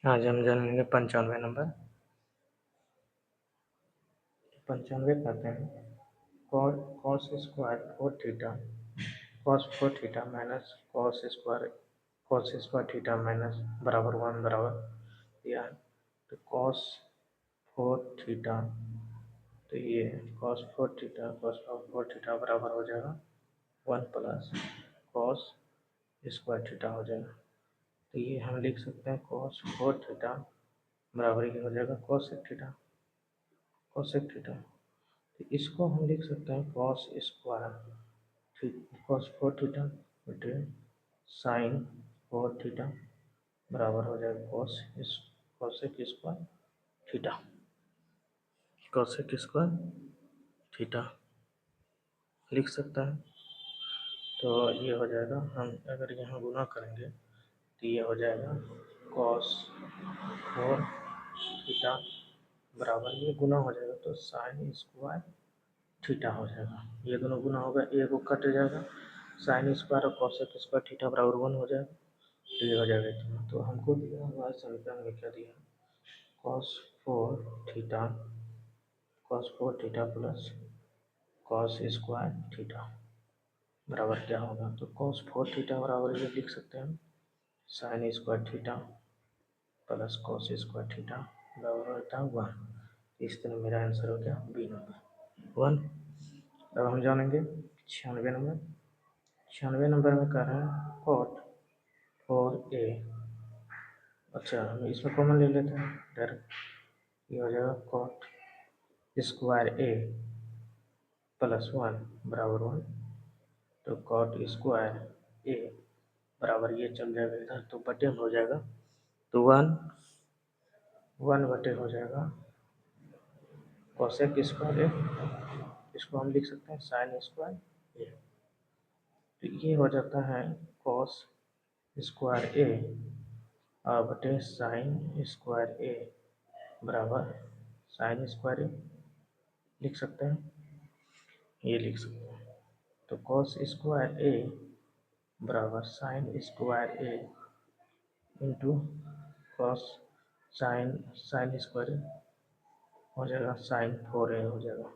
आज हम जानेंगे 95 नंबर। 95 कहते हैं cos square four theta minus cos square theta minus बराबर 1 बराबर दिया है। तो कॉस फोर थीटा, तो ये कॉस फोर थीटा बराबर हो जाएगा 1 प्लस कॉस स्क्वायर थीटा हो जाएगा। तो ये हम लिख सकते हैं कॉस फोर थीटा बराबर ये हो जाएगा कोसेक थीटा। तो इसको हम लिख सकते हैं कॉस फोर थीटा बटे साइन फोर थीटा बराबर हो जाएगा कोसेक स्क्वायर थीटा लिख सकता है। तो ये हो जाएगा, हम अगर यहाँ गुना करेंगे तो ये हो जाएगा कॉस फोर थीटा बराबर, ये गुना हो जाएगा तो साइन स्क्वायर थीटा हो जाएगा। ये दोनों गुना होगा, एक को कट जाएगा, साइन स्क्वायर और कॉसेक स्क्वायर थीटा बराबर 1 हो जाएगा। तो ये हो जाएगा इतना। तो हमको दिया हुआ समीकरण में क्या दिया, cos four theta plus cos square theta बराबर क्या होगा। तो कॉस फोर थीटा बराबर ये लिख सकते हैं sine square theta plus cos square theta बराबर होता है 1। इस तरह मेरा आंसर हो गया बी नंबर 1। अब हम जानेंगे 96 नंबर। 96 नंबर में कह रहे हैं कॉट फोर ए। अच्छा, हम इसमें कॉमन ले लेते हैं डायरेक्ट। ये हो जाएगा कॉट स्क्वायर ए प्लस 1 बराबर 1। तो कॉट स्क्वायर ए बराबर ये चल जाएगा इधर, तो बटे में हो जाएगा, तो 1 बटे हो जाएगा कोसेक स्क्वायर ए। इसको हम लिख सकते हैं साइन स्क्वायर ए। तो ये हो जाता है कॉस स्क्वायर ए और बटे साइन स्क्वायर ए बराबर साइन स्क्वायर ए लिख सकते हैं, ये लिख सकते हैं। तो कॉस स्क्वायर ए बराबर साइन स्क्वायर ए इंटू कॉस साइन स्क्वायर ए हो जाएगा साइन फोर ए हो जाएगा।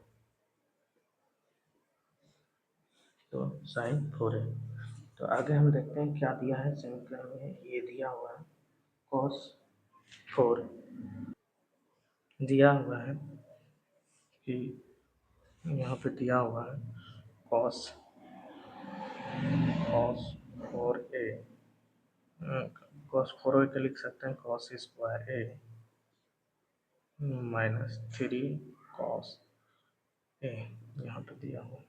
तो साइन फोर ए। तो आगे हम देखते हैं क्या दिया है समीकरण में। ये दिया हुआ है कॉस फोर, दिया हुआ है कि यहाँ पे दिया हुआ है कॉस फोर ए, कॉस फोर ए के लिख सकते हैं cos square A minus three cos A, यहाँ पे दिया हुआ।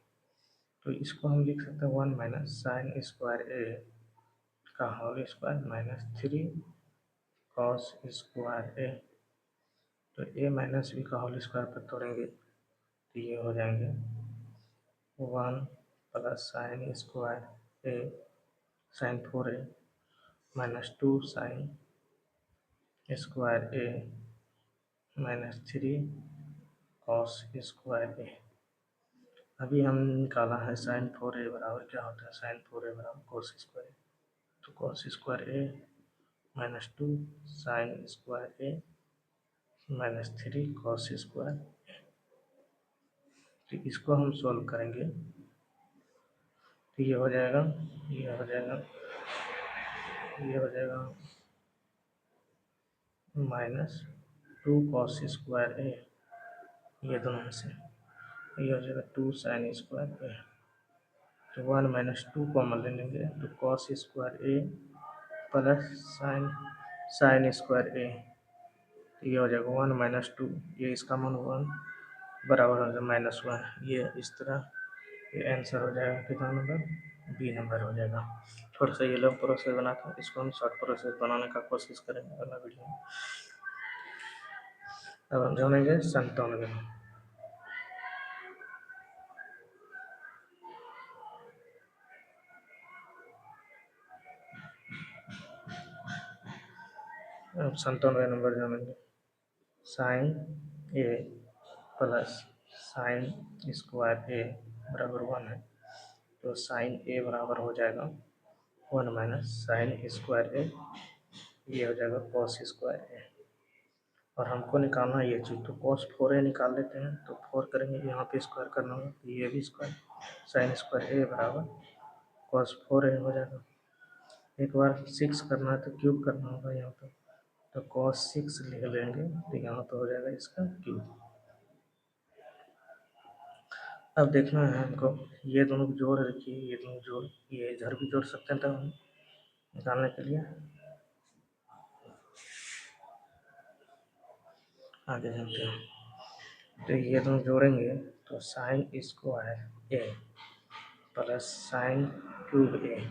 तो इसको हम लिख सकते हैं 1 माइनस साइन स्क्वायर ए का whole square minus three cos square A. तो ए माइनस बी का होल स्क्वायर पर तोड़ेंगे तो ये हो जाएंगे 1 plus sine square A sine four A minus 2 sine square A minus three cos square A. अभी हम निकाला है साइन फोर ए बराबर क्या होता है, साइन फोर ए बराबर कॉस स्क्वायर ए। तो cos square A minus 2 sine square A minus three cos square. तो इसको हम सॉल्व करेंगे तो ये हो जाएगा माइनस 2 कॉस स्क्वायर ए, ये दोनों में से ये हो जाएगा 2 साइन स्क्वायर ए। तो 1 माइनस 2 कॉमन ले लेंगे तो कॉस स्क्वायर ए प्लस साइन स्क्वायर ए, ये हो जाएगा 1 माइनस 2, ये इसका मान 1 बराबर हो जाएगा माइनस 1। ये इस तरह ये आंसर हो जाएगा कितना नंबर, बी नंबर हो जाएगा। थोड़ा सा ये लॉन्ग प्रोसेस बना था, इसको हम शॉर्ट प्रोसेस बनाने का कोशिश करेंगे अगला वीडियो में। अब हम जानेंगे 97। अब 97 नंबर जानेंगे साइन ए प्लस साइन स्क्वायर ए बराबर 1 है। तो साइन ए बराबर हो जाएगा 1 माइनस साइन स्क्वायर ए, ये हो जाएगा कॉस स्क्वायर ए। और हमको निकालना है ये चीज़, तो कॉस 4a निकाल लेते हैं। तो 4 करेंगे, यहाँ पे स्क्वायर करना होगा, तो ये भी स्क्वायर साइन स्क्वायर ए बराबर कॉस 4a हो जाएगा। एक बार 6 करना है तो क्यूब करना होगा यहाँ पर, तो कॉस 6 लिख लेंगे, तो यहाँ पर हो जाएगा इसका क्यूब। अब देखना है हमको ये दोनों को जोड़ रखिए, ये दोनों जोड़, ये इधर भी जोड़ सकते हैं तब हम निकालने के लिए। आगे चलते हैं, तो ये दोनों जोड़ेंगे तो साइन स्क्वायर ए प्लस साइन क्यूब ए,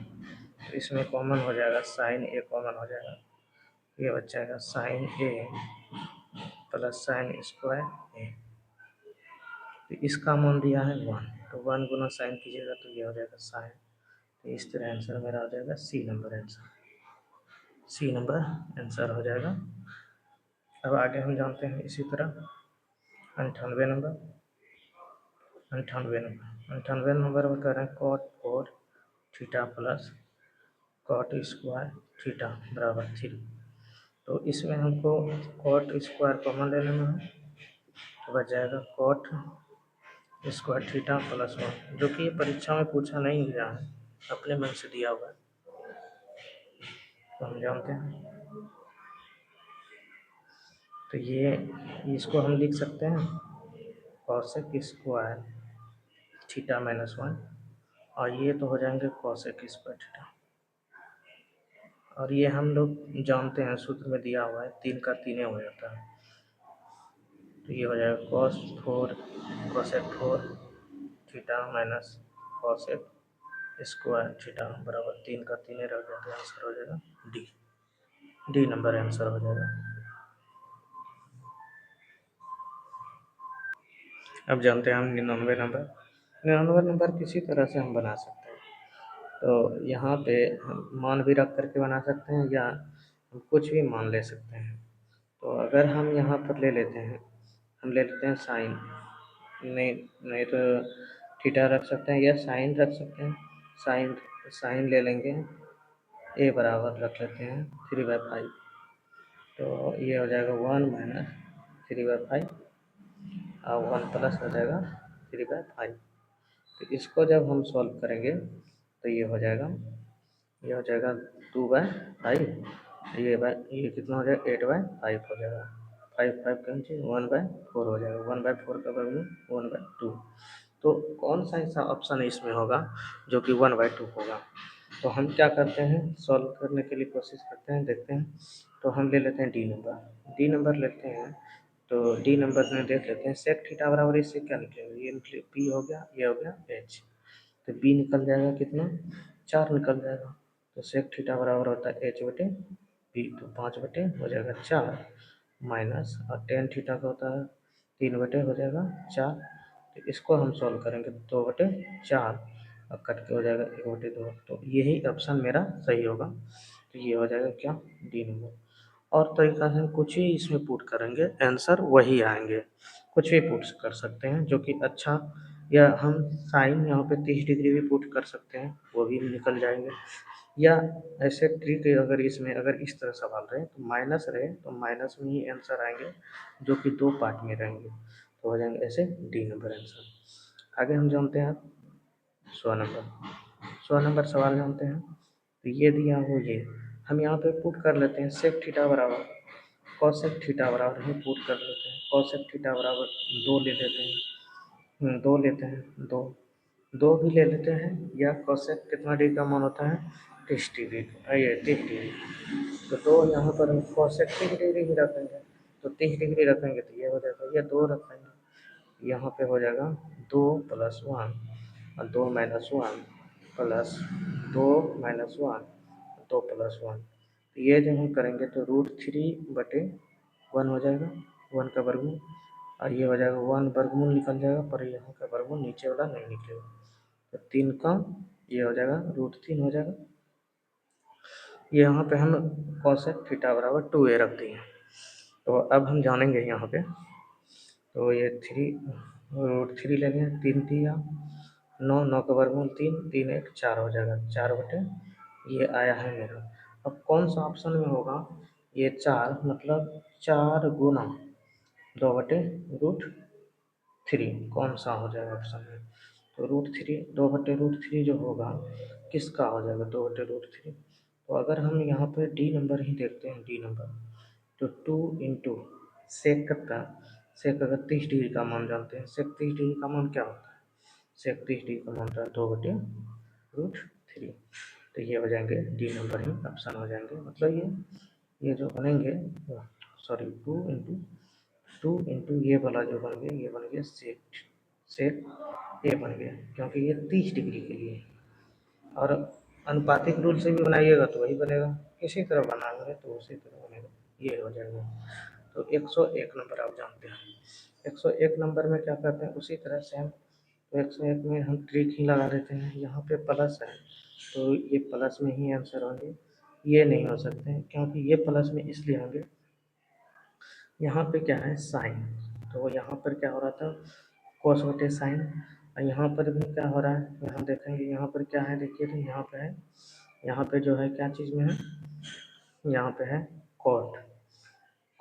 इसमें कॉमन हो जाएगा, साइन ए कॉमन हो जाएगा, ये बच जाएगा sign A plus sine square A. तो इसका मान दिया है 1, तो 1 गुना साइन कीजिएगा तो ये हो जाएगा साइन। तो इस तरह आंसर मेरा हो जाएगा c number answer, c number answer हो जाएगा। अब आगे हम जानते हैं इसी तरह 98 नंबर। 98 नंबर में कर रहे हैं cot 4 theta plus cot square theta बराबर 3। तो इसमें हमको कॉट स्क्वायर कॉमन ले लेना है, तो बच जाएगा कॉट स्क्वायर थीटा प्लस 1, जो कि परीक्षा में पूछा नहीं गया है, अपने मन से दिया हुआ है, तो हम जानते हैं। तो ये इसको हम लिख सकते हैं कॉसेक स्क्वायर थीटा माइनस 1, और ये तो हो जाएंगे कॉसेक स्क्वायर थीटा। और ये हम लोग जानते हैं, सूत्र में दिया हुआ है 3 का 3 हो जाता है, तो ये हो जाएगा cos 4 cosec 4 theta minus cosec square theta बराबर 3 का 3 रह गया, तो आंसर हो जाएगा डी, डी नंबर आंसर हो जाएगा। अब जानते हैं हम 99 नंबर। 99 नंबर किसी तरह से हम बना सकते हैं, तो यहाँ पे हम मान भी रख करके बना सकते हैं, या हम कुछ भी मान ले सकते हैं। तो अगर हम यहाँ पर ले लेते हैं, हम ले लेते हैं साइन, नहीं नहीं तो थीटा रख सकते हैं या साइन रख सकते हैं। साइन साइन ले लेंगे, ए बराबर रख लेते हैं 3/5, तो ये हो जाएगा 1 माइनस 3/5 और 1 प्लस हो जाएगा 3/5। तो इसको जब हम सॉल्व करेंगे तो ये हो जाएगा 2/5, ये कितना हो जाएगा 8/5 हो जाएगा, 5 5 कैंसिल 1/4 हो जाएगा, 1/4 का वर्गमूल 1/2। तो कौन सा ऐसा ऑप्शन इसमें होगा जो कि 1/2 होगा। तो हम क्या करते हैं, सॉल्व करने के लिए कोशिश करते हैं, देखते हैं। तो हम ले लेते हैं डी नंबर, डी नंबर लेते हैं, तो डी नंबर में देख लेते हैं सेक थीटा बराबर इससे क्या निकलेगा, ये निकले पी हो गया, ये हो गया एच, तो बी निकल जाएगा कितना 4 निकल जाएगा। तो सेक थीटा बराबर होता है एच बटे बी, तो 5 बटे हो जाएगा 4 माइनस, और टेन थीटा का होता है 3 बटे हो जाएगा 4। तो इसको हम सॉल्व करेंगे 2/4 और कट के हो जाएगा 1/2, तो यही ऑप्शन मेरा सही होगा। तो ये हो जाएगा क्या, डी नंबर। और तरीका से हम कुछ ही इसमें पुट करेंगे, आंसर वही आएंगे, कुछ भी पुट कर सकते हैं जो कि अच्छा, या हम साइन यहाँ पे 30 डिग्री भी पुट कर सकते हैं, वो भी निकल जाएंगे। या ऐसे ट्रिक अगर इसमें अगर इस तरह सवाल रहे तो माइनस रहे तो माइनस में ही आंसर आएंगे, जो कि 2 पार्ट में रहेंगे, तो हो जाएंगे ऐसे डी नंबर आंसर। आगे हम जानते हैं 100 नंबर सवाल जानते हैं। तो ये दिया हो, ये हम यहाँ पे पुट कर लेते हैं सेक थीटा बराबर कॉसेक थीटा बराबर हम पुट कर लेते हैं, कॉसेक थीटा बराबर 2 ले लेते हैं, 2 लेते हैं, 2 भी ले लेते हैं, या कॉसेक कितना डिग्री का मान होता है 30 डिग्री, ये 30 डिग्री, तो 2 यहाँ पर हम कॉसेक 30 डिग्री ही रखेंगे, तो 30 डिग्री रखेंगे तो ये हो जाएगा, ये 2 रखेंगे, यहाँ पे हो जाएगा 2 + 1 और 2 - 1 प्लस 2 - 1 2 + 1, तो ये जब हम करेंगे तो √3/1 हो जाएगा, 1 का वर्गमूल, और ये हो जाएगा 1 वर्गमूल निकल जाएगा, पर यहाँ का वर्गमूल नीचे वाला नहीं निकलेगा, तो 3 का ये हो जाएगा √3 हो जाएगा। यहाँ पे हम कॉसेक थीटा बराबर 2a रख दिए। तो अब हम जानेंगे यहाँ पे, तो ये 3 ले लें, 3 दिया 9, 9 का वर्गमूल 3, 3 1 4 हो जाएगा, 4 बटे ये आया है मेरा। अब कौन सा ऑप्शन में होगा ये 4 मतलब 4 गुना 2/√3 कौन सा हो जाएगा ऑप्शन में? तो √3 2/√3 जो होगा किसका हो जाएगा 2/√3? तो अगर हम यहाँ पे डी नंबर ही देखते हैं, डी नंबर, तो 2 इंटू सेक कितना, सेक अगर 30 डिग्री का मान जानते हैं, सेक 30 डिग्री का मान क्या होता है? सेक 30 डिग्री का मान होता है 2/√3। तो ये हो जाएंगे डी नंबर ही ऑप्शन हो जाएंगे, मतलब ये जो बनेंगे, सॉरी 2 इंटू ये वाला जो बन गया, ये बन गया सेक, सेक ए बन गया, क्योंकि ये 30 डिग्री के लिए। और अनुपातिक रूल से भी बनाइएगा तो वही बनेगा, किसी तरह बनाएंगे तो उसी तरह बनेगा, ये हो जाएगा। तो 101 नंबर आप जानते हैं, 101 नंबर में क्या करते हैं, उसी तरह सेम। तो 101 में हम ट्रिक ही लगा देते हैं, यहाँ पे प्लस है तो ये प्लस में ही आंसर होंगे, ये नहीं हो सकते हैं क्योंकि ये प्लस में इसलिए होंगे, यहाँ पे क्या है साइन, तो यहाँ पर क्या हो रहा था कॉस बटे साइन, और यहाँ पर भी क्या हो रहा है, यहाँ देखेंगे यहाँ पर क्या है, देखिए तो यहाँ पे है, यहाँ पे जो है क्या चीज़ में है, यहाँ पे है कॉट,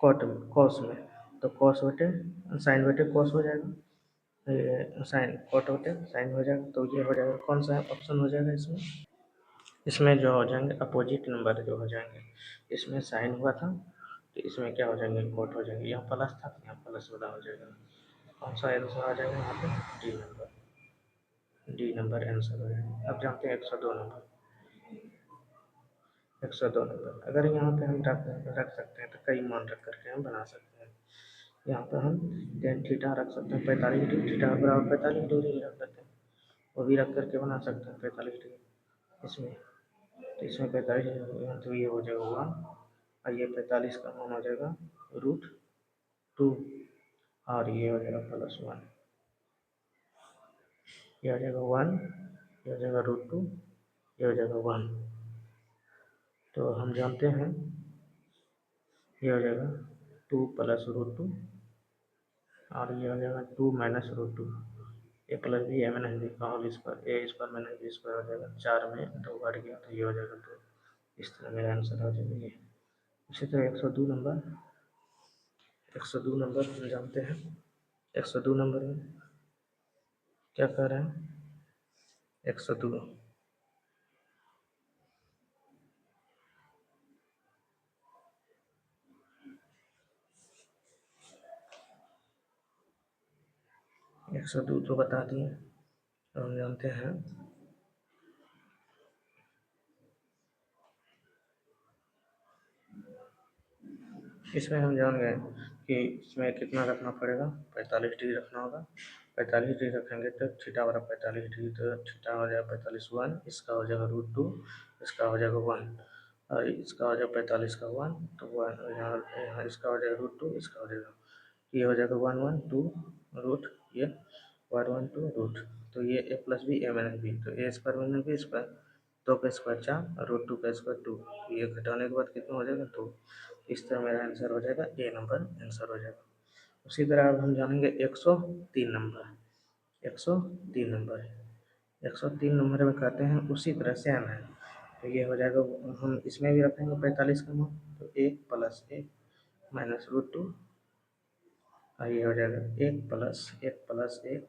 कॉट में, कॉस में, तो कॉस बटे साइन बटे कॉस हो जाएगा, ये साइन कॉट बटे साइन हो जाएगा, तो ये हो जाएगा, कौन सा ऑप्शन हो जाएगा इसमें, इसमें जो हो जाएंगे अपोजिट नंबर जो हो जाएंगे, इसमें साइन हुआ था तो इसमें क्या हो जाएंगे कॉट हो जाएंगे, यहाँ प्लस था तो यहाँ प्लस वाला हो जाएगा, कौन सा आंसर आ जाएगा यहाँ पे, D number, D number answer हो जाएगा। अब जानते हैं 102 नंबर, 102 नंबर अगर यहाँ पे हम रख सकते हैं तो कई मान रख करके हम बना सकते हैं, यहाँ पर हम टेन थीटा रख सकते हैं, 45 डिग्री, थीटा बराबर 45 डिग्री रख सकते हैं, वो भी रख करके बना सकते हैं 45 डिग्री इसमें, तो इसमें 45 डिग्री तो ये हो जाएगा 1, और ये 45 का मान हो जाएगा √2, और ये हो जाएगा +1, ये हो जाएगा 1, ये हो जाएगा √2, ये हो जाएगा 1, तो हम जानते हैं ये हो जाएगा 2 + √2, और ये हो जाएगा 2 - √2, ए प्लस बी ए माइनस बी का होल स्क्वायर, ए स्क्वायर माइनस बी स्क्वायर हो जाएगा, 4 में 2 बढ़ गया तो ये हो जाएगा 2, इस तरह मेरा आंसर हो जाएगा ये। इसी तरह 102 नंबर, 102 नंबर हम जानते हैं, 102 नंबर में क्या कह रहे हैं, 102 102 तो बता दिए, हम जानते हैं इसमें हम जान गए कि इसमें कितना रखना पड़ेगा, 45 डिग्री रखना होगा, 45 डिग्री रखेंगे तो थीटा बराबर 45 डिग्री, तो थीटा हो जाएगा 45 1, इसका हो जाएगा √2, इसका हो जाएगा 1, और इसका हो जाएगा 45 का 1, तो 1 यहाँ इसका हो जाएगा √2, इसका हो जाएगा, ये हो जाएगा 1 1 2 रूट, ये 1 1 2 रूट, तो ये ए प्लस बी ए माइनस बी, तो ए स्क्वायर माइनस बी स्क्वायर, 2 का स्क्वायर 4, √2 का स्क्वायर 2, ये घटाने के बाद कितना हो जाएगा 2, इस तरह मेरा आंसर हो जाएगा ए नंबर आंसर हो जाएगा। उसी तरह अब हम जानेंगे 103 नंबर, 103 नंबर, 103 नंबर में कहते हैं उसी तरह सेम है, तो ये हो जाएगा, हम इसमें भी रखेंगे 45 का मान, तो 1 + 1 माइनस √2, और ये हो जाएगा 1 + 1 + 1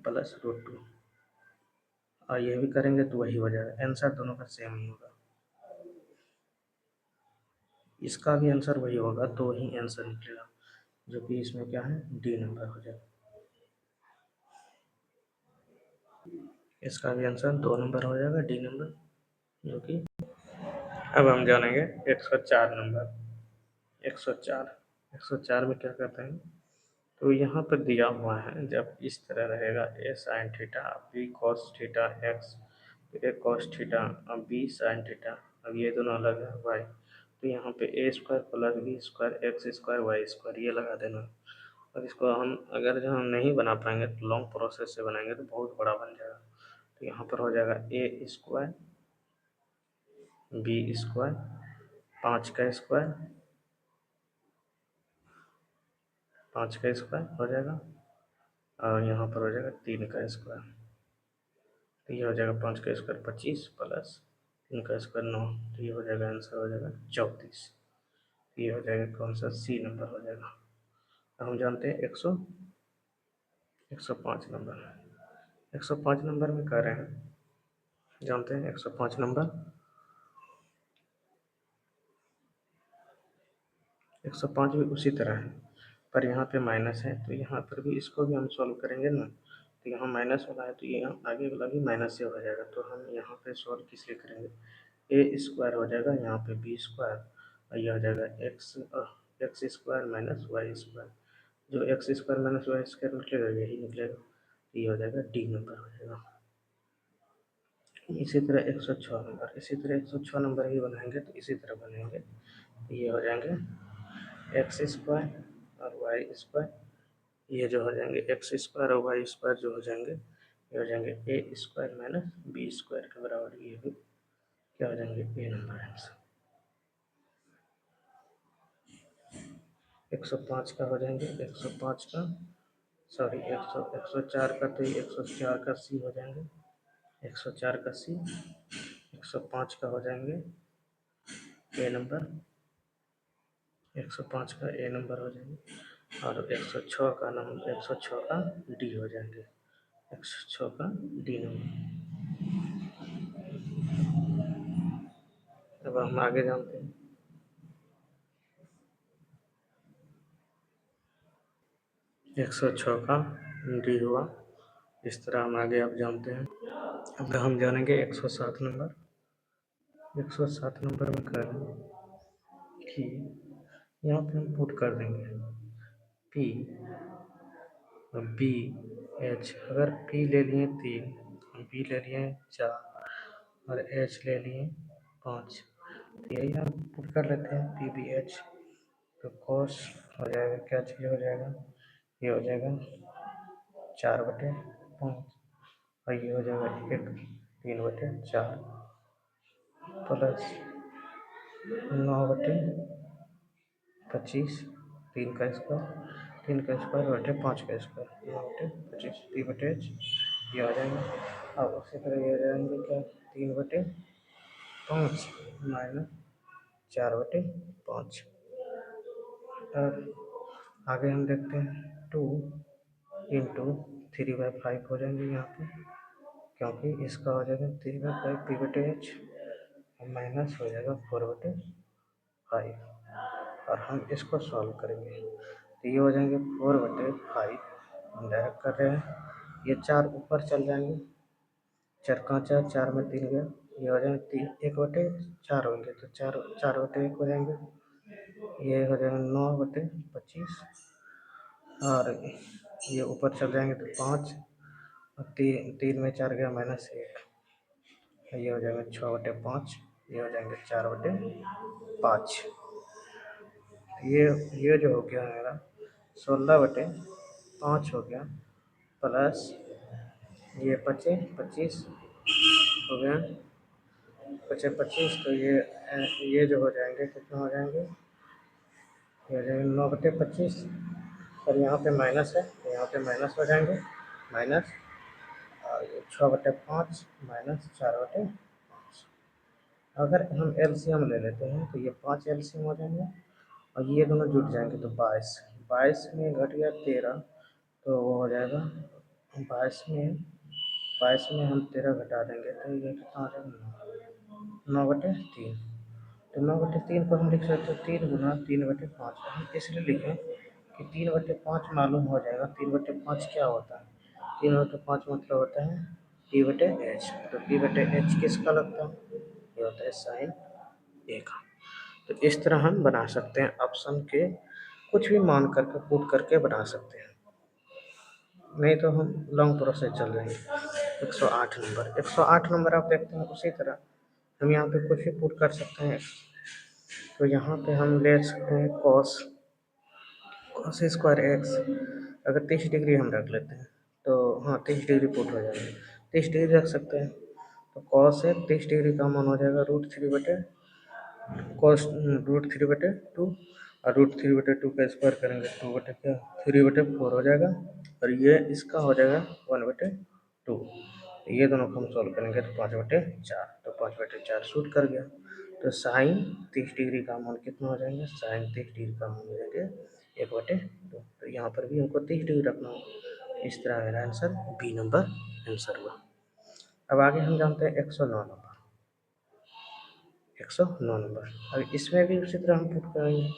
प्लस √2, और ये भी करेंगे तो वही हो जाएगा, आंसर दोनों का सेम ही होगा, इसका भी आंसर वही होगा, तो ही आंसर निकलेगा, जो कि इसमें क्या है डी नंबर हो जाएगा, इसका भी आंसर 2 नंबर हो जाएगा, डी नंबर, जो कि अब हम जानेंगे 104 नंबर, 104, 104 में क्या कहते हैं, तो यहाँ पर दिया हुआ है जब इस तरह रहेगा A sine theta B cos theta X, तो ए कॉस थीटा अब बी साइन थीटा, अब ये दोनों अलग है वाई, तो यहाँ पे A square plus B square X square Y square ये लगा देना, और इसको हम अगर जो हम नहीं बना पाएंगे तो लॉन्ग प्रोसेस से बनाएंगे तो बहुत बड़ा बन जाएगा, तो यहाँ पर हो जाएगा ए स्क्वायर बी स्क्वायर 5 का स्क्वायर, 5 का स्क्वायर हो जाएगा, और यहाँ पर हो जाएगा 3 का स्क्वायर, तो ये हो जाएगा 5 का स्क्वायर 25 प्लस 3 का स्क्वायर 9, तो ये हो जाएगा आंसर हो जाएगा 34, ये हो जाएगा कौन सा, सी नंबर हो जाएगा। हम जानते हैं 105 नंबर, 105 नंबर में कह रहे हैं, जानते हैं 105 नंबर, 105 भी उसी तरह है, पर यहाँ पे माइनस है, तो यहाँ पर भी इसको भी हम सॉल्व करेंगे ना, तो यहाँ माइनस वाला है तो यहाँ आगे वाला भी माइनस से हो जाएगा, तो हम यहाँ पे सॉल्व किस लिए करेंगे, ए स्क्वायर हो जाएगा, यहाँ पे बी स्क्वायर, और यह हो जाएगा X square minus Y square, जो X square minus Y square निकलेगा यही निकलेगा, तो ये हो जाएगा डी नंबर हो जाएगा। इसी तरह 106 नंबर, इसी तरह 106 नंबर ही बनाएंगे, तो इसी तरह बनेंगे, तो ये हो जाएंगे एक्स स्क्वायर और वाई स्क्वायर, ये जो हो जाएंगे एक्स स्क्वायर और वाई स्क्वायर जो हो जाएंगे, ये हो जाएंगे ए स्क्वायर माइनस बी स्क्वायर के बराबर, ये भी क्या हो जाएंगे, ए नंबर आंसर। 105 का हो जाएंगे, 105 का सॉरी 104 का, तो 104 का सी हो जाएंगे, 104 का सी, 105 का हो जाएंगे ए नंबर, 105 का ए नंबर हो जाएंगे, और 106 का नंबर, 106 का डी हो जाएंगे, 106 का डी नंबर। अब हम आगे जानते हैं, 106 का डी हुआ, इस तरह हम आगे आप जानते हैं। अब हम जानेंगे 107 नंबर, 107 नंबर में कर कि यहाँ पे हम पुट कर देंगे पी और बी एच, अगर पी ले लिए 3, बी ले लिए 4 और एच ले लिए 5, तो यही हम पुट कर लेते हैं पी बी एच, तो कॉस हो जाएगा, क्या चीज़ हो जाएगा, ये हो जाएगा 4/5 और ये हो जाएगा 3/4 प्लस 9/25, 3 का स्क्वायर 5 का स्क्वायर, 9/25 3/8 ये आ जाएंगे। अब उसी तरह ये आ जाएंगे क्या, 3/5 माइनस 4/5, और आगे हम देखते हैं 2 इंटू 3/5 हो जाएंगे यहाँ पे, क्योंकि इसका हो जाएगा 3/5 p/h माइनस हो जाएगा 4/5, और हम इसको सॉल्व करेंगे, तो ये हो जाएंगे 4/5, हम डायरेक्ट कर रहे हैं, ये 4 ऊपर चल जाएंगे, 4 का 4 में 3 गया, ये हो जाएंगे 1/4 होंगे, तो 4/1 हो जाएंगे, ये हो जाएगा 9/25, और ये ऊपर चल जाएंगे तो 5, और 3 में 4 गया -1, ये हो जाएगा 6/5, ये हो जाएंगे 4/5, ये जो हो गया मेरा 16/5 हो गया, प्लस ये 25 हो गया, 25, तो ये जो हो जाएंगे कितना हो जाएंगे, ये हो जाएंगे 9/25, और यहाँ पे माइनस है तो यहाँ पे माइनस हो जाएंगे, माइनस, और ये 6/5 माइनस 4/5, अगर हम एलसीएम ले लेते हैं तो ये 5 एलसीएम हो जाएंगे, और ये दोनों जुट जाएंगे तो 22 में घट गया 13, तो वो हो जाएगा 22 में हम 13 घटा देंगे, तो ये कितना हो जाएगा 9/3, तो 9/3 को हम लिख सकते हैं 3 गुना 3/5, हम इसलिए लिखें कि 3/5 मालूम हो जाएगा, 3/5 क्या होता है, 3/5 मतलब होता है p/h, तो p/h किसका लगता है, ये होता है साइन ए का। तो इस तरह हम बना सकते हैं, ऑप्शन के कुछ भी मान करके पुट करके बना सकते हैं, नहीं तो हम लॉन्ग प्रोसेस चल जाएंगे। 108 नंबर आप देखते हैं, उसी तरह हम यहाँ पे कुछ भी पुट कर सकते हैं, तो यहाँ पे हम ले सकते हैं कॉस स्क्वायर एक्स, अगर 30 डिग्री हम रख लेते हैं तो हाँ 30 डिग्री पुट हो जाएगा, 30 डिग्री रख सकते हैं, तो कॉस है 30 डिग्री का मान हो जाएगा √3/2, और √3/2 का स्क्वायर करेंगे 3/4 हो जाएगा, और ये इसका हो जाएगा 1/2, ये दोनों को हम सॉल्व करेंगे तो 5/4, तो 5/4 शूट कर गया, तो साइन 30 डिग्री का मान कितना हो जाएंगे, साइन 30 डिग्री का मान हो जाएंगे 1/2। तो यहाँ पर भी हमको 30 डिग्री रखना होगा। इस तरह मेरा आंसर बी नंबर आंसर हुआ। अब आगे हम जानते हैं 109 नंबर। 109 नंबर, अब इसमें भी उसी तरह हम पुट करेंगे।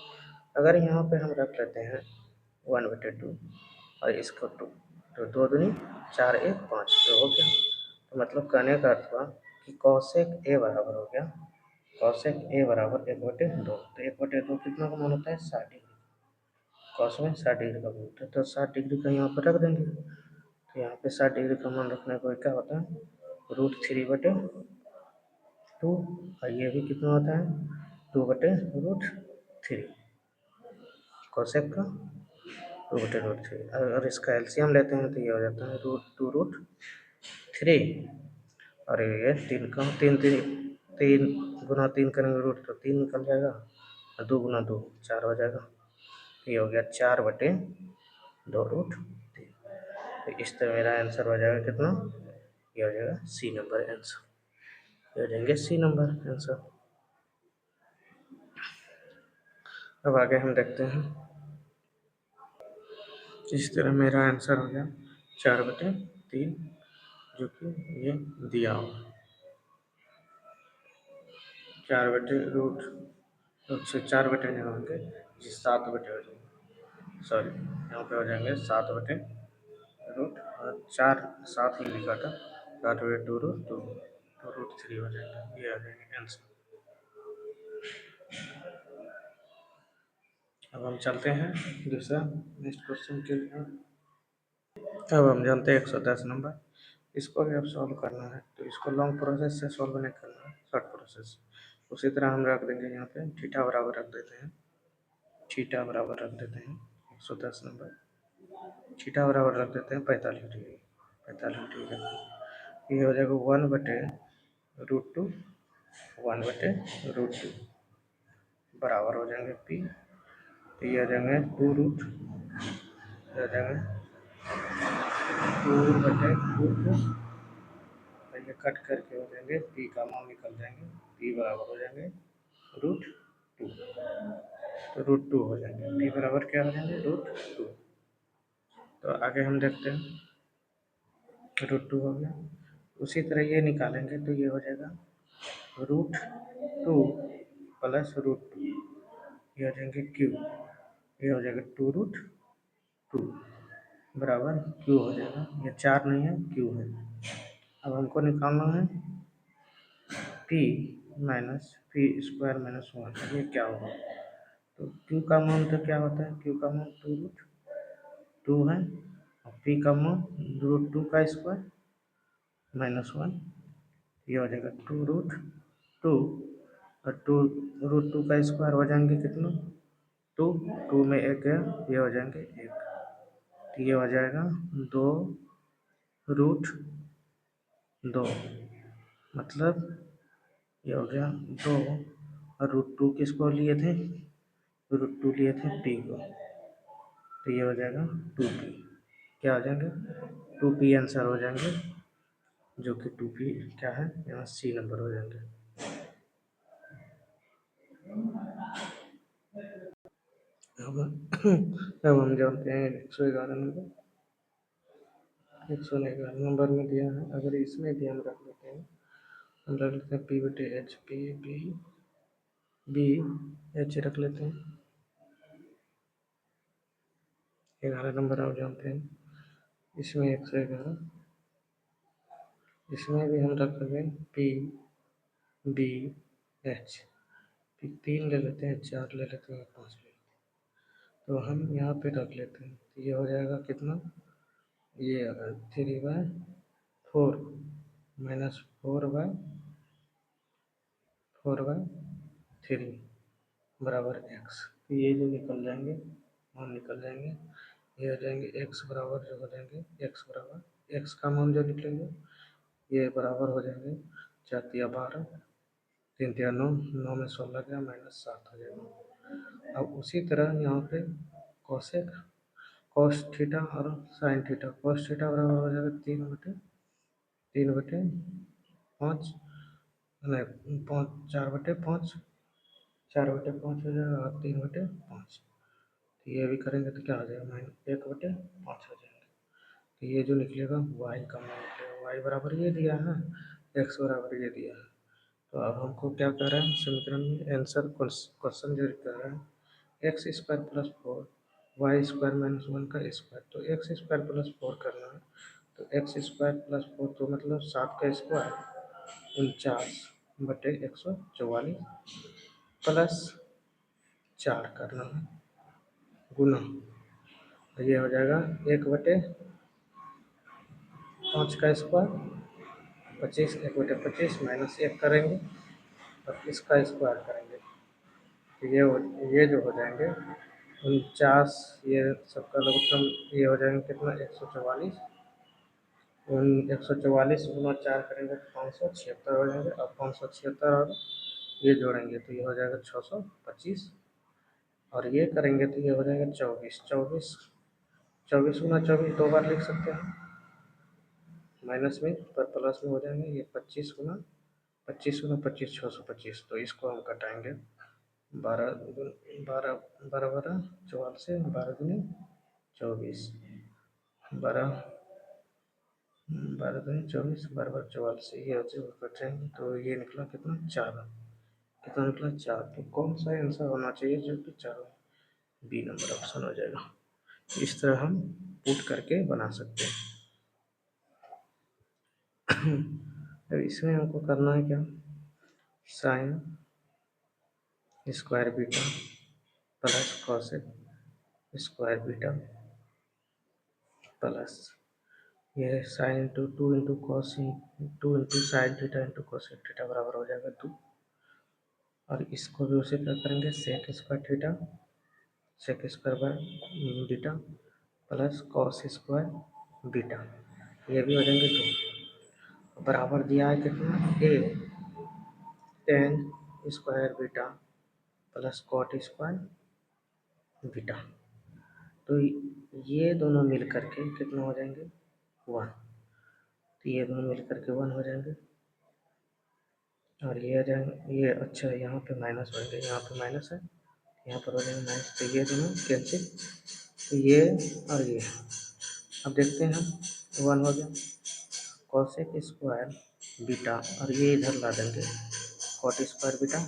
अगर यहाँ पे हम रख लेते हैं 1/2 और इसको 2, तो 2 दूनी 4 1 5, तो हो गया। तो मतलब कहने का अर्थ हुआ कि कॉसेक ए बराबर हो गया, कॉसेक ए बराबर 1/2। तो 1/2 कितना का मान होता है, 60 डिग्री। कॉस में 60 डिग्री का मान होता है, तो 60 डिग्री का यहाँ पर रख देंगे। तो यहाँ पे 60 डिग्री का मान रखने पर क्या होता है, √3/2। और ये भी कितना होता है, 2/√3 कॉसेक का 2/√3। अगर इसका एलसीएम लेते हैं तो ये हो जाता है √2√3। और ये 3 का 3 3 3 गुना 3 करेंगे रूट तो 3 निकल जाएगा, और 2 गुना 2 4 हो जाएगा। ये हो गया 4/2√3। तो इस तरह मेरा आंसर हो जाएगा कितना, ये हो जाएगा सी नंबर आंसर, ये हो जाएंगे सी नंबर आंसर। अब आगे हम देखते हैं, इस तरह मेरा आंसर हो गया 4/3, जो कि ये दिया हुआ 4/√, 4 होंगे, 7/, हो जाएंगे, सॉरी यहाँ पे हो जाएंगे 7/√, और 4 7 ही लिखा था, 7/2√3 हो जाएंगे, ये आ जाएंगे आंसर। अब हम चलते हैं दूसरा नेक्स्ट क्वेश्चन के लिए। अब हम जानते हैं 110 नंबर। इसको भी अब सॉल्व करना है, तो इसको लॉन्ग प्रोसेस से सॉल्व नहीं करना है, शॉर्ट प्रोसेस। उसी तरह हम रख देंगे, यहाँ पे थीटा बराबर रख देते हैं, थीटा बराबर रख देते हैं 110 नंबर, थीटा बराबर रख देते हैं 45 डिग्री, 45 डिग्री। ये हो जाएगा 1/√2, 1/√2 बराबर हो जाएंगे पी। तो ये हो जाएंगे 2√, ये हो जाएंगे 2/√2, और ये कट करके हो जाएंगे, पी का मान निकल जाएंगे, पी बराबर हो जाएंगे √2। तो √2 हो जाएंगे, पी बराबर क्या हो जाएंगे, √2। तो आगे हम देखते हैं, √2 हो गया। उसी तरह ये निकालेंगे तो ये हो जाएगा √2 प्लस √2, ये हो जाएंगे क्यू, ये हो जाएगा 2√2 बराबर क्यू हो जाएगा। ये 4 नहीं है, क्यू है। अब हमको निकालना है p minus P square minus 1, ये क्या होगा। तो q का मान तो क्या होता है, q का मान 2√2 है, और p का मान √2 का स्क्वायर माइनस 1, ये हो जाएगा 2√2, और 2√2 का स्क्वायर हो जाएंगे कितना, 2, 2 में 1 गया, ये हो जाएंगे 1। तो ये हो जाएगा 2√2, मतलब ये हो गया 2, और √2 किसको लिए थे, √2 लिए थे p को, तो ये हो जाएगा 2p। क्या हो जाएंगे, 2p आंसर हो जाएंगे, जो कि 2p क्या है, यहाँ सी नंबर हो जाएंगे। अब अब हम जानते हैं 111 नंबर। 111 नंबर में दिया है, अगर इसमें भी हम रख लेते हैं, हम रख लेते हैं p/h, b h रख लेते हैं। 11 नंबर आप जानते हैं, इसमें 111, इसमें भी हम रख लेते हैं p/b/h, 3 ले लेते हैं, 4 ले लेते हैं, 5 ले लेते हैं। तो हम यहाँ पे रख लेते हैं, तो ये हो जाएगा कितना, ये 3/4 माइनस 4/3 बराबर x। तो ये जो निकल जाएंगे, मान निकल जाएंगे, ये हो जाएंगे x बराबर, जो हो जाएंगे x बराबर, x का मान जो निकलेंगे ये बराबर हो जाएंगे 4 तिया 12, 3 तिया 9, 9 में 16 गया, -7 हो जाएगा। अब उसी तरह यहाँ पे कॉसेक कॉस थीटा और साइन थीटा, कॉस थीटा बराबर हो जाएगा 3/5, नहीं, 4/5, 4/5 हो जाएगा और 3/5। तो ये भी करेंगे तो क्या हो जाएगा, -1/5 हो जाएगा। तो ये जो निकलेगा y का मान निकलेगा, y बराबर ये दिया है, x बराबर ये दिया है। तो अब हमको क्या कर रहा है समीकरण में आंसर क्वेश्चन जो कर रहा है, x square plus 4 y square minus 1 का स्क्वायर, तो एक्स स्क्वायर प्लस 4 करना है। तो एक्स स्क्वायर प्लस 4 तो मतलब 7 का स्क्वायर 49/144 प्लस 4 करना है गुना। तो ये हो जाएगा 1/5 का स्क्वायर 25, 1/25 माइनस 1 करेंगे और इसका स्क्वायर करेंगे। तो ये जो हो जाएंगे 49, ये सबका लघुत्तम ये हो जाएंगे कितना 144, 144 गुना 4 करेंगे तो 576 हो जाएंगे, और 576 और ये जोड़ेंगे तो ये हो जाएगा 625, और ये करेंगे तो ये हो जाएगा 24, 24, 24 गुना 24 दो बार लिख सकते हैं माइनस में, पर प्लस में हो जाएंगे ये 25 गुना 25, 625। तो इसको हम कटाएंगे 12, 12, 12, 12, 44 से 12 दूनी 24, 12, 12 दूनी 24, 12, 12, 44, ये हो जाएगा कटेंगे तो ये निकला कितना 4, कितना निकला 4। तो कौन सा आंसर होना चाहिए जो कि 4 हो, बी नंबर ऑप्शन हो जाएगा। इस तरह हम पुट करके बना सकते हैं। अब इसमें हमको करना है क्या, sine square beta plus cosec square beta plus ये sine into 2 into cos 2 into sine theta into cosec theta बराबर हो जाएगा 2। और इसको भी उसी तरह करेंगे, sec square theta sec square by beta plus cos square beta, ये भी हो जाएंगे 2। बराबर दिया है कितना, A tan square beta plus cot square beta. तो ये दोनों मिल करके कितना हो जाएंगे 1। तो ये दोनों मिल करके 1 हो जाएंगे, और ये आ जाएंगे ये, अच्छा यहाँ पे माइनस होंगे, यहाँ पे माइनस है, यहाँ पर हो जाएंगे माइनस, तो ये दोनों कैंसिल। तो ये और ये अब देखते हैं हम 1 हो गया, कॉसेक स्क्वायर बीटा और ये इधर ला देंगे cot square beta,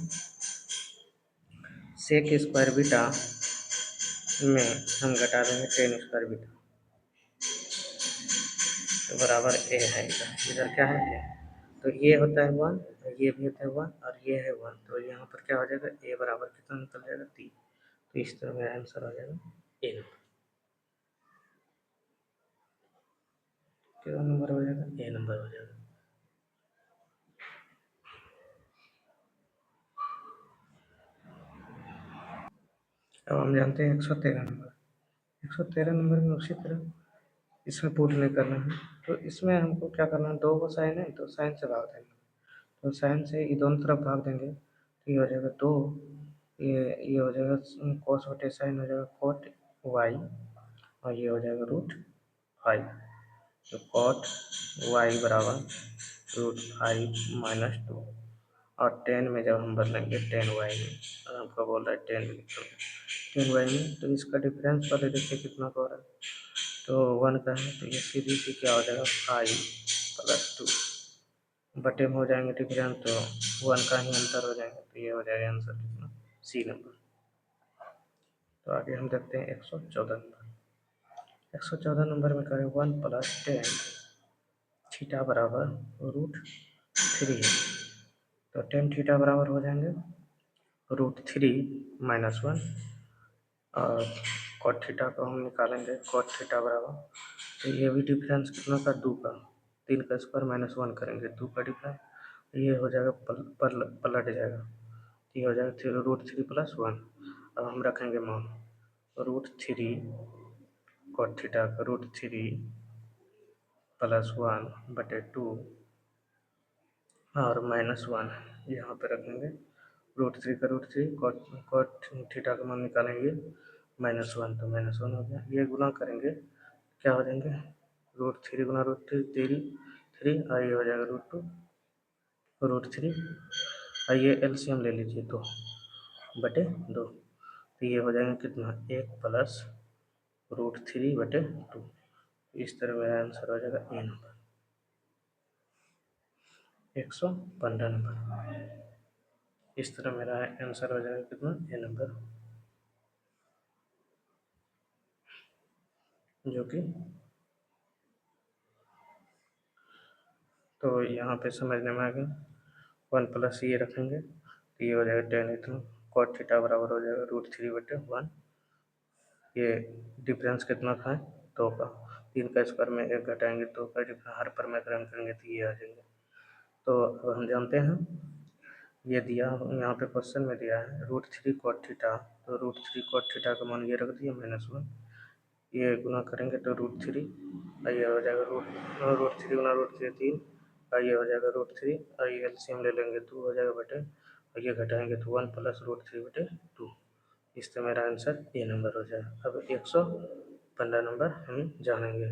sec square beta में हम घटा देंगे टेन स्क्वायर बीटा, तो बराबर ए है इधर, इधर क्या है ए। तो ये होता है 1, ये भी होता है 1 और ये है 1, तो यहाँ पर क्या हो जाएगा ए बराबर कितना निकल जाएगा 3। तो इस तरह मेरा आंसर हो जाएगा ए नंबर, कितना नंबर हो जाएगा ए नंबर हो जाएगा। अब हम जानते हैं 113 नंबर, 113 नंबर में उसी तरह इसमें पुट नहीं करना है। तो इसमें हमको क्या करना है, 2 को साइन है तो साइन से भाग देंगे, तो साइन से ये दोनों तरफ भाग देंगे तो ये हो जाएगा 2, ये हो जाएगा कॉस बटे साइन हो जाएगा कॉट वाई, और ये हो जाएगा √5। तो कॉट वाई बराबर √5 - 2, और 10 में जब हम बदलेंगे 10 वाई में, और हमको बोल रहा है 10 वाई में, तो इसका डिफरेंस पहले देखिए कितना हो रहा है, तो 1 का है, तो ये सीधी सी क्या हो जाएगा 5 + 2 बटे में हो जाएंगे डिफरेंस, तो 1 का ही अंतर हो जाएंगे, तो ये हो जाएगा आंसर कितना सी नंबर। तो आगे हम देखते हैं 114 नंबर, 114 नंबर में करें 1 + 10 थीटा बराबर √3 है, तो 10 थीटा बराबर हो जाएंगे √3 - 1, और कॉट थीटा को हम निकालेंगे, कॉट थीटा बराबर, तो ये भी डिफरेंस कितना का 2 का, 3 का स्क्वायर -1 करेंगे 2 का डिफरेंस, ये हो जाएगा पलट जाएगा, ये हो जाएगा √3 + 1। अब हम रखेंगे मान √3 कॉट थीटा का √3 + 1/2 और -1 यहाँ पे रखेंगे, √3 का √3 कॉट थीटा का मान निकालेंगे -1, तो -1 हो गया, ये गुना करेंगे क्या हो जाएंगे √3 गुना √3 3 और ये हो जाएगा √2 √3 और ये एलसीएम ले लीजिए 2/2, तो ये हो जाएगा कितना 1 प्लस √3/2। इस तरह मेरा आंसर हो जाएगा ए नंबर, 115 नंबर। इस तरह मेरा आंसर हो जाएगा कितना ए नंबर, जो कि तो यहाँ पे समझने में आ गया। 1 प्लस ये रखेंगे तो ये हो जाएगा टेन इतना, कॉट थीटा बराबर हो जाएगा √3/1। ये डिफरेंस कितना था 2 का, 3 का स्क्वायर में 1 घटाएंगे 2 का, जब हर पर में ग्राम करेंगे तो ये आ जाएंगे। तो अब हम जानते हैं ये दिया यहाँ पे क्वेश्चन में दिया है √3 कॉट थीटा, तो √3 कॉट थीटा का मान ये रख दिया -1, ये गुना करेंगे तो √3 और ये हो जाएगा √3 गुना √3 3 और ये हो जाएगा √3 और ये एलसीएम ले लेंगे 2 हो जाएगा बटे, और ये घटाएंगे तो 1 प्लस √3/2। इस तरह मेरा आंसर ए नंबर हो जाएगा। अब 115 नंबर हम जानेंगे।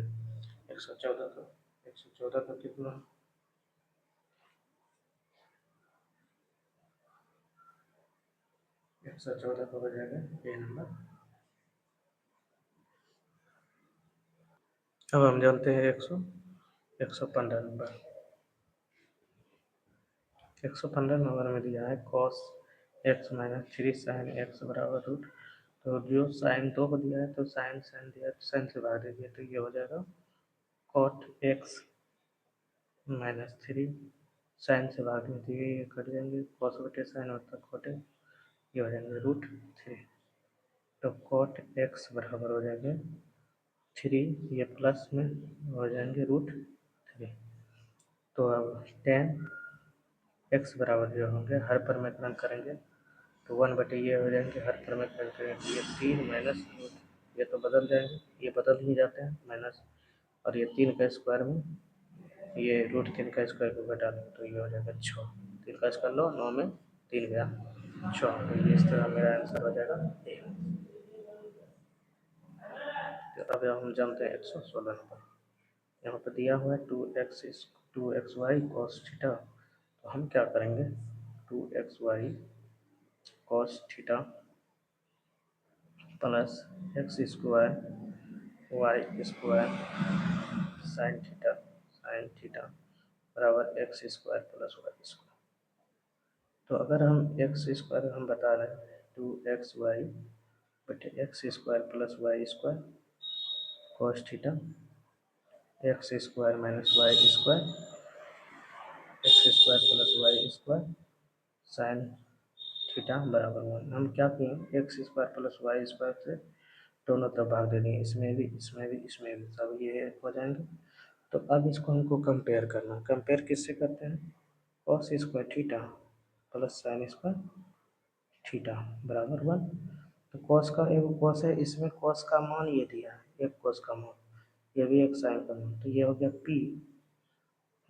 114 का कितना, 114 का हो जाएगा ए नंबर। अब हम जानते हैं 115 नंबर। 115 नंबर में दिया है cos x minus 3 sine x बराबर रूट, तो जो साइन 2 को दिया है तो साइन साइन दिया है तो साइन से भाग दीजिए, तो ये हो जाएगा cot x माइनस 3 साइन से भाग दीजिए, ये कट जाएंगे, cos बटे साइन होता cot, ये हो जाएंगे √3, तो cot x बराबर हो जाएंगे 3, ये प्लस में हो जाएंगे √3। तो अब tan x बराबर जो होंगे हर पर में गुणन करेंगे तो 1/, ये हो जाएंगे हर पर में गुणन करेंगे, ये 3 माइनस ये तो बदल जाएंगे, ये बदल ही जाते हैं माइनस, और ये 3 का स्क्वायर में ये √3 का स्क्वायर को घटा दो तो ये हो जाएगा 6, 3 का स्क्वायर लो 9 में 3 गया 6, तो ये इस तरह मेरा आंसर हो जाएगा ए। तो अब हम जानते हैं 116 नंबर। यहाँ पर दिया हुआ है 2xy cos थीटा, तो हम क्या करेंगे 2xy cos theta plus x square y square sine theta बराबर x square plus y square. तो अगर हम x स्क्वायर हम बता रहे हैं 2xy बटे x square plus y square cos theta x square minus y square x square plus y square sine theta बराबर 1। हम क्या किए x square plus y square से दोनों तरफ भाग दे देंगे, इसमें भी इसमें भी इसमें भी, सब ये हो जाएंगे। तो अब इसको हमको कंपेयर करना, कंपेयर किससे करते हैं cos square theta plus sine square theta बराबर 1। तो कॉस का एक कॉस है, इसमें कॉस का मान ये दिया है एक कॉस का मान, ये भी एक साइन का मान, तो ये हो गया पी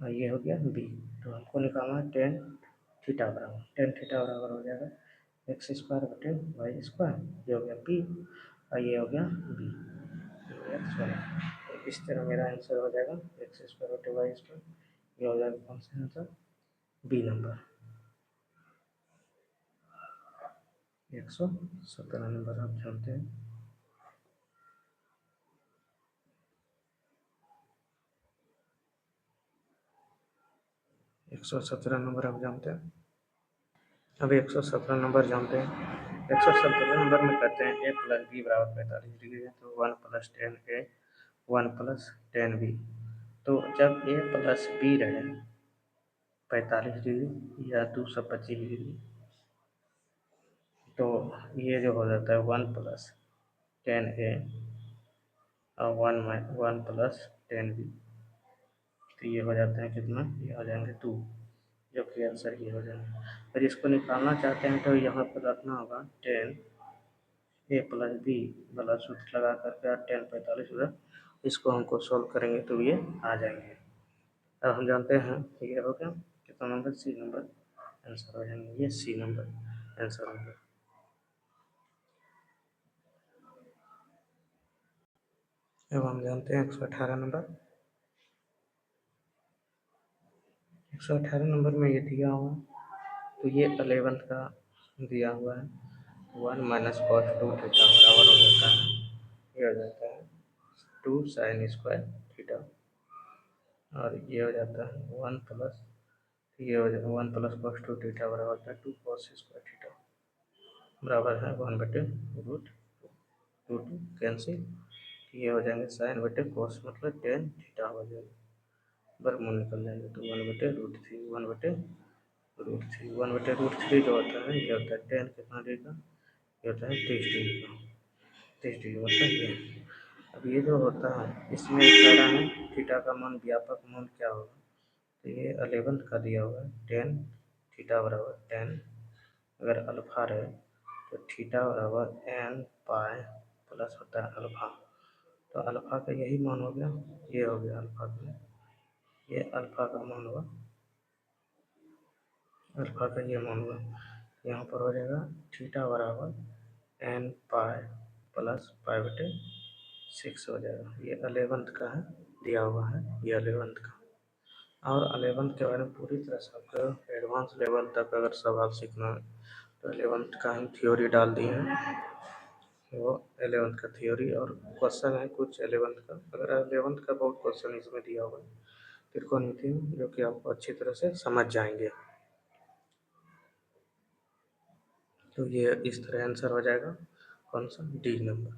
और ये हो गया बी। तो हमको निकालना है टेन थीटा बराबर हो जाएगा एक्स स्क्वायर बटे वाई स्क्वायर, ये हो गया पी और ये हो गया बी, एक्स वाई। तो इस तरह मेरा आंसर हो जाएगा एक्स स्क्वायर बटे वाई स्क्वायर, ये हो जाएगा कौन सा आंसर बी नंबर, 117 नंबर आप जानते हैं। 117 नंबर आप जानते हैं। अब 117 नंबर जानते हैं। 117 नंबर में कहते हैं ए प्लस बी बराबर 45 डिग्री है, तो 1 प्लस 10 ए 1 प्लस 10 बी। तो जब ए प्लस बी रहे 45 डिग्री या 225 डिग्री, तो ये जो हो जाता है 1 प्लस 10 ए और 1 प्लस 10 बी, तो ये हो जाता है कितना, ये हो जाएंगे 2, जो कि आंसर ये हो जाएगा। अगर इसको निकालना चाहते हैं तो यहाँ पर रखना होगा 10 ए प्लस बी वाला सूत्र लगा करके और 10 45 उधर, इसको हमको सॉल्व करेंगे तो ये आ जाएंगे। अब हम जानते हैं ये हो गया कितना नंबर, सी नंबर आंसर हो जाएंगे, ये सी नंबर आंसर होंगे। अब हम जानते हैं 118 नंबर। 118 नंबर में ये दिया हुआ है, तो ये 11th का दिया हुआ है। 1 माइनस कॉस 2 थीटा बराबर हो जाता है, ये हो जाता है 2 साइन स्क्वायर थीटा, और ये हो जाता है 1 प्लस, ये हो जाता है 1 प्लस कॉस 2 थीटा बराबर होता है 2 कॉस स्क्वायर थीटा, बराबर है 1/√2 कैंसिल, ये हो जाएंगे साइन बटे कॉस मतलब टेन थीटा हो जाएगा, बर्गमूल निकल जाएगा, तो 1/√3 1/√3 जो होता है ये होता है टेन कितना डिग्री का, ये होता है 30 डिग्री का, 30 डिग्री मतलब ये। अब ये जो होता है इसमें इशारा है थीटा का मान व्यापक मान क्या होगा, तो ये 11th का दिया हुआ है 10 थीटा बराबर 10, अगर अल्फा रहे तो थीटा बराबर n पाई प्लस होता है अल्फा, तो अल्फा का यही मान हो गया, ये हो गया अल्फा का, ये अल्फा का मान हुआ, अल्फा का ये मान हुआ, यहाँ पर हो जाएगा थीटा बराबर n पाई प्लस पाई बटे 6 हो जाएगा, ये 11th का है दिया हुआ है, ये 11th का। और 11th के बारे में पूरी तरह से आपको एडवांस लेवल तक अगर सवाल सीखना है तो 11th का हम थ्योरी डाल दिए हैं, वो 11th का थ्योरी और क्वेश्चन है कुछ 11th का, अगर 11th का बहुत क्वेश्चन इसमें दिया हुआ है त्रिकोणमिति में, जो कि आपको अच्छी तरह से समझ जाएंगे। तो ये इस तरह आंसर हो जाएगा, कौन सा, डी नंबर।